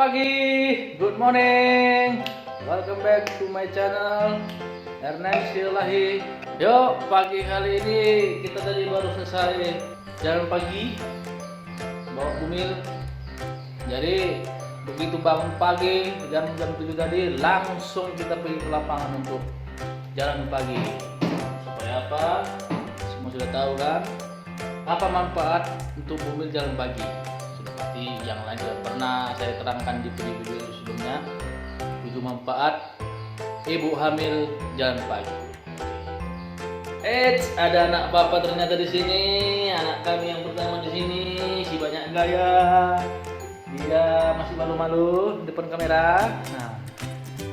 pagi, good morning, welcome back to my channel Ernest Silahi. Yuk, pagi kali ini kita tadi baru selesai jalan pagi bawa Bumil. Jadi begitu bangun pagi jam 7 tadi langsung kita pergi ke lapangan untuk jalan pagi. Supaya apa? Semua sudah tahu kan? Apa manfaat untuk Bumil jalan pagi? Seperti yang lain sudah pernah saya terangkan di video-video sebelumnya. Itu manfaat ibu hamil jalan pagi. Ada anak bapak ternyata di sini, anak kami yang pertama di sini, si banyak gaya. Dia masih malu-malu di depan kamera. Nah,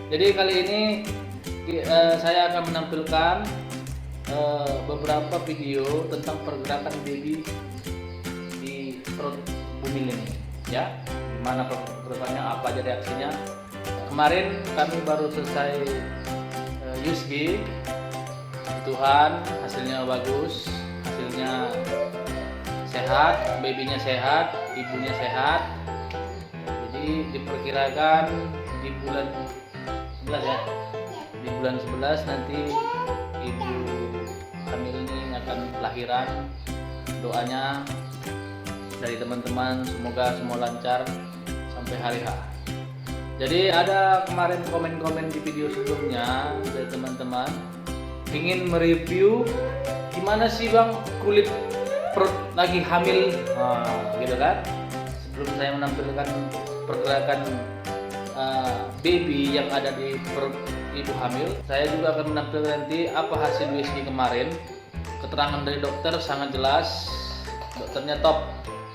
jadi kali ini saya akan menampilkan beberapa video tentang pergerakan baby di perut Bumil ini, ya. Gimana pergerakannya, apa aja reaksinya. Kemarin kami baru selesai USG. Tuhan, hasilnya bagus, hasilnya sehat, babynya sehat, ibunya sehat. Jadi diperkirakan di bulan 11 ya. Di bulan 11 nanti ibu hamil ini akan lahiran. Doanya dari teman-teman semoga semua lancar sampai hari H. Jadi ada kemarin komen-komen di video sebelumnya dari teman-teman ingin mereview gimana sih bang kulit perut lagi hamil, gitu kan. Sebelum saya menampilkan pergerakan baby yang ada di perut ibu hamil, saya juga akan menampilkan nanti apa hasil USG kemarin. Keterangan dari dokter sangat jelas, dokternya top,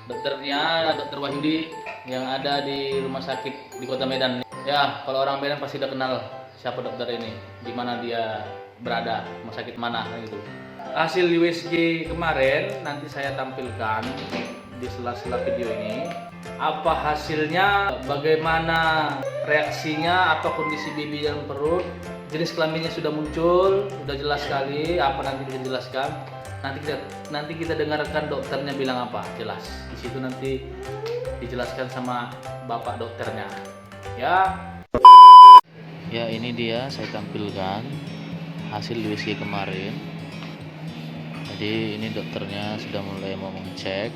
dokternya Dokter Wahyudi yang ada di rumah sakit di Kota Medan. Ya, kalau orang Medan pasti udah kenal siapa dokter ini, di mana dia berada, rumah sakit mana gitu. Hasil USG kemarin nanti saya tampilkan di sela-sela video ini. Apa hasilnya, bagaimana reaksinya, apa kondisi baby dalam perut, jenis kelaminnya sudah muncul, sudah jelas sekali. Apa nanti kita jelaskan. Nanti kita dengarkan dokternya bilang apa, jelas. Di situ nanti dijelaskan sama bapak dokternya. Ya, ini dia saya tampilkan hasil USG kemarin. Jadi ini dokternya sudah mulai mau mengecek.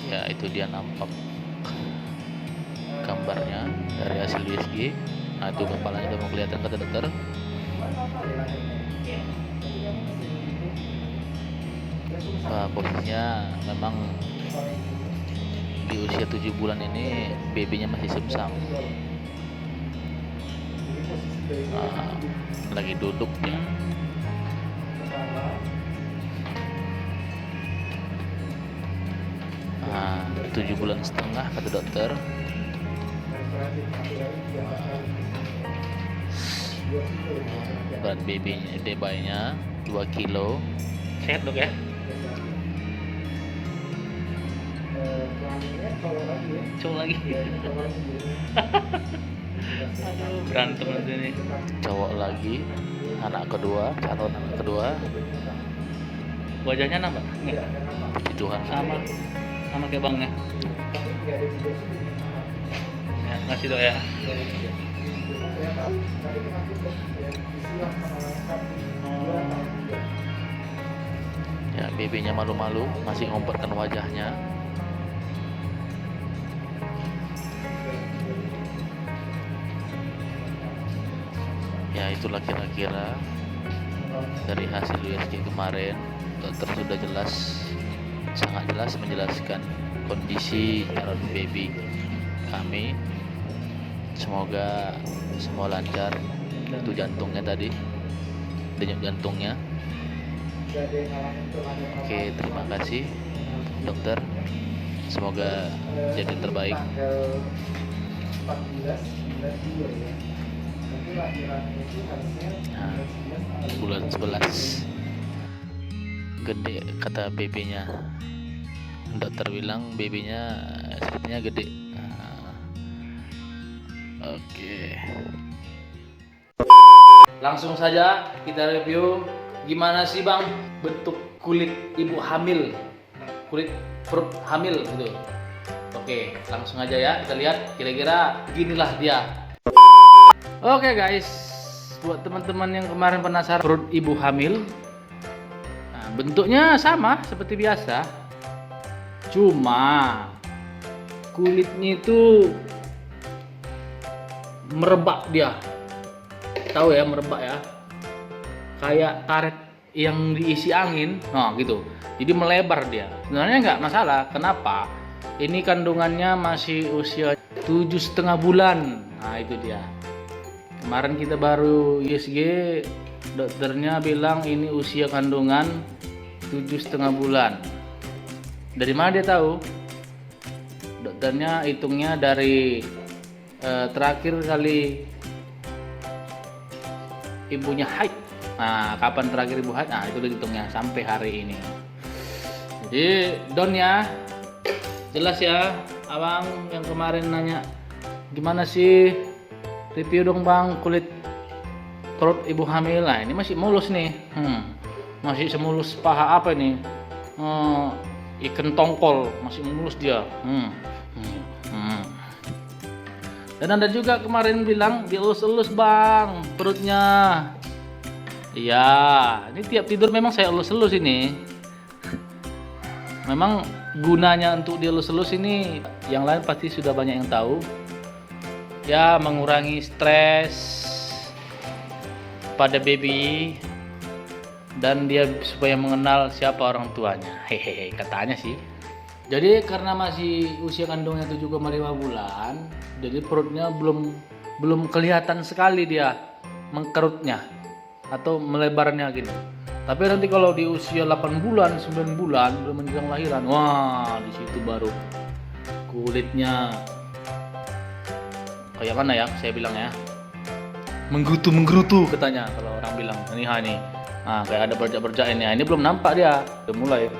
Ya, itu dia nampak gambarnya dari hasil USG. Nah, itu kepalanya udah mau kelihatan kata dokter. Nah, posisinya memang di usia 7 bulan ini babynya masih sumsam. Lagi duduk ya. Nah, 7 bulan setengah kata dokter. Berat bayinya 2 kilo. Sehat dok ya? Cowok lagi. Aduh, berantem nanti nih. Cowok lagi, anak kedua, calon anak kedua. Wajahnya nama? Tuhan sama kayak bangnya. Ya, ngasih dok ya. Ya, babynya malu-malu, masih ngomperkan wajahnya. Ya, itulah kira-kira dari hasil USG kemarin. Dokter sudah jelas, sangat jelas menjelaskan kondisi calon baby kami. Semoga semua lancar. Itu jantungnya tadi, denyut jantungnya. Oke, terima kasih dokter. Semoga jadi yang terbaik. Nah, bulan 11 gede kata babynya. Dokter bilang babynya sepertinya gede. Oke. Langsung saja kita review gimana sih bang bentuk kulit ibu hamil, kulit perut hamil gitu. Oke, langsung aja ya kita lihat kira-kira beginilah dia. Oke guys, buat teman-teman yang kemarin penasaran perut ibu hamil, nah, bentuknya sama seperti biasa, cuma kulitnya itu merebak dia, tahu ya merebak ya, kayak karet yang diisi angin, nah gitu. Jadi melebar dia. Sebenarnya nggak masalah. Kenapa? Ini kandungannya masih usia 7,5 bulan. Nah itu dia. Kemarin kita baru USG, dokternya bilang ini usia kandungan 7,5 bulan. Dari mana dia tahu? Dokternya hitungnya dari terakhir kali ibunya haid. Nah, kapan terakhir ibu haid? Nah, itu dihitungnya sampai hari ini. Jadi, Don ya, jelas ya, abang yang kemarin nanya gimana sih review dong bang kulit perut ibu hamil. Nah, ini masih mulus nih, masih semulus paha apa ini, ikan tongkol, masih mulus dia. Dan ada juga kemarin bilang dielus-elus bang perutnya. Iya, ini tiap tidur memang saya elus-elus ini. Memang gunanya untuk dielus-elus ini, yang lain pasti sudah banyak yang tahu. Ya, mengurangi stres pada baby dan dia supaya mengenal siapa orang tuanya. Hehehe, katanya sih. Jadi karena masih usia kandungnya 7,5 bulan, jadi perutnya belum kelihatan sekali dia mengkerutnya atau melebarnya gini. Tapi nanti kalau di usia 8 bulan, 9 bulan udah menjelang lahiran, wah di situ baru kulitnya kayak mana ya saya bilang ya, menggerutu katanya kalau orang bilang ini. Nah, kayak ada bercak-bercak ini. Ini belum nampak dia, udah mulai.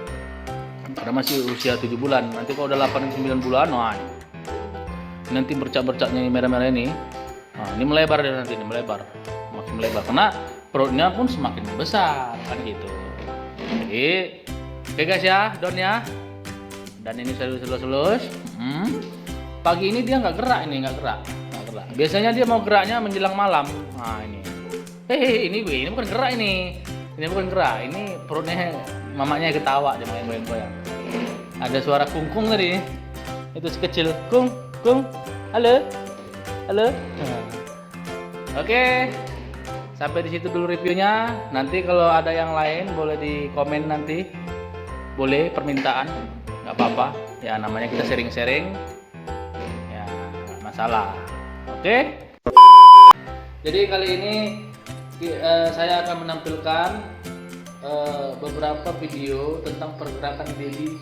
Karena masih usia 7 bulan. Nanti kalau udah 8 9 bulan, wah nanti bercak-bercaknya merah-merah ini. Nah, ini melebar dia nanti, ini melebar. Makin melebar karena perutnya pun semakin besar kan gitu. Jadi, oke guys ya, Don ya. Dan ini saya selus. Pagi ini dia nggak gerak. Biasanya dia mau geraknya menjelang malam. Nah ini. Ini bukan gerak ini. Ini bukan gerak. Ini perutnya mamanya ketawa dia main goyang-goyang. Ada suara kungkung tadi. Itu si kecil. Kung. Halo. Nah. Oke. Sampai di situ dulu reviewnya. Nanti kalau ada yang lain boleh di komen nanti. Boleh permintaan, nggak apa-apa. Ya namanya kita sharing-sharing. Ya nggak masalah. Oke. Jadi kali ini saya akan menampilkan beberapa video tentang pergerakan baby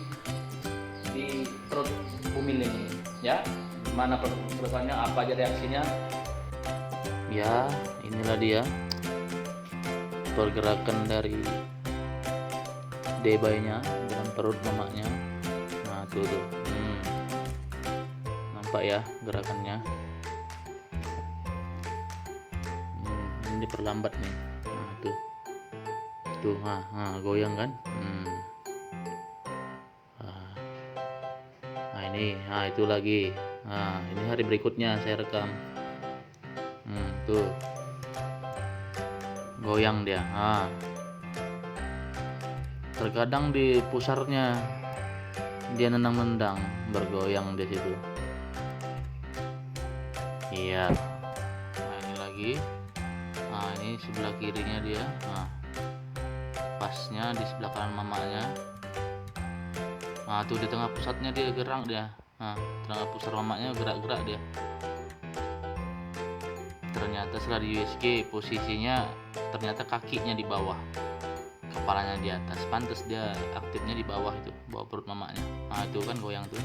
di perut bumil ini. Ya, gimana pergerakannya, apa aja reaksinya. Ya, inilah dia pergerakan dari bayinya dengan perut mamanya. Nah tuh. Nampak ya gerakannya. Ini diperlambat nih. Nah tuh. Goyang kan. Nah ini, itu lagi. Nah ini hari berikutnya saya rekam. Tuh goyang dia. Terkadang di pusarnya dia nendang-nendang, bergoyang di situ. Iya. Nah ini lagi. Nah ini sebelah kirinya dia. Nah pasnya di sebelah kanan mamanya. Nah tuh di tengah pusatnya dia gerak dia. Nah tengah pusar mamanya gerak-gerak dia. Ternyata setelah di USG posisinya ternyata kakinya di bawah, kepalanya di atas. Pantas dia aktifnya di bawah itu, bawah perut mamanya. Nah itu kan goyang tuh.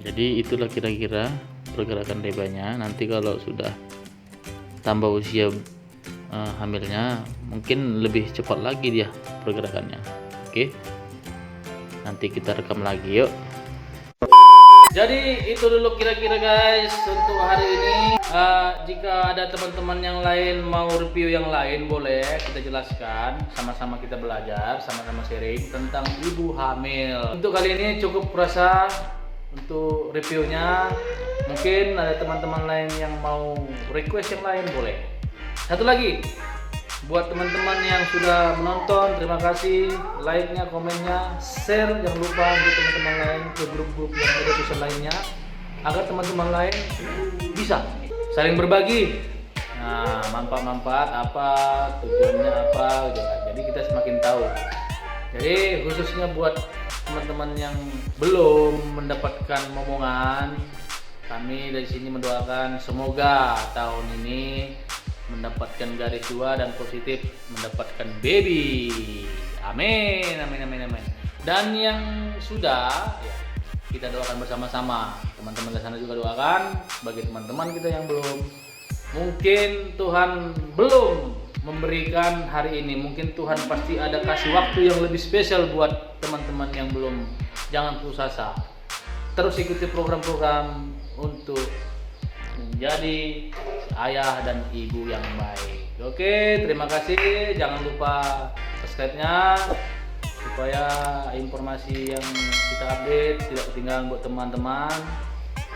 Jadi itulah kira-kira pergerakan bayinya. Nanti kalau sudah tambah usia hamilnya mungkin lebih cepat lagi dia pergerakannya. Oke, nanti kita rekam lagi yuk. Jadi itu dulu kira-kira guys untuk hari ini. Jika ada teman-teman yang lain mau review yang lain, boleh kita jelaskan, sama-sama kita belajar, sama-sama sharing tentang ibu hamil. Untuk kali ini cukup rasa untuk reviewnya. Mungkin ada teman-teman lain yang mau request yang lain, boleh. Satu lagi, buat teman-teman yang sudah menonton, terima kasih, like-nya, komennya, share, jangan lupa untuk teman-teman lain ke grup-grup yang ada sosial lainnya, agar teman-teman lain bisa saling berbagi. Nah, manfaat-manfaat apa, tujuannya apa, gitu kan. Jadi kita semakin tahu. Jadi khususnya buat teman-teman yang belum mendapatkan momongan, kami dari sini mendoakan semoga tahun ini mendapatkan garis 2 dan positif mendapatkan baby. Amin, amin, amin, amin. Dan yang sudah, ya, kita doakan bersama-sama. Teman-teman di sana juga doakan. Bagi teman-teman kita yang belum, mungkin Tuhan belum memberikan hari ini. Mungkin Tuhan pasti ada kasih waktu yang lebih spesial buat teman-teman yang belum. Jangan putus asa. Terus ikuti program-program untuk menjadi ayah dan ibu yang baik. Oke, terima kasih. Jangan lupa subscribe-nya supaya informasi yang kita update tidak ketinggalan buat teman-teman.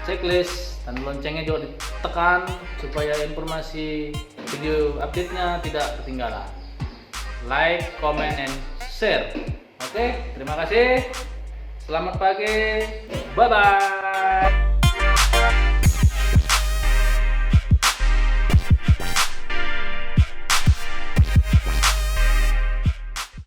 Checklist dan loncengnya juga ditekan supaya informasi video update-nya tidak ketinggalan. Like, comment, and share. Oke, terima kasih. Selamat pagi. Bye-bye.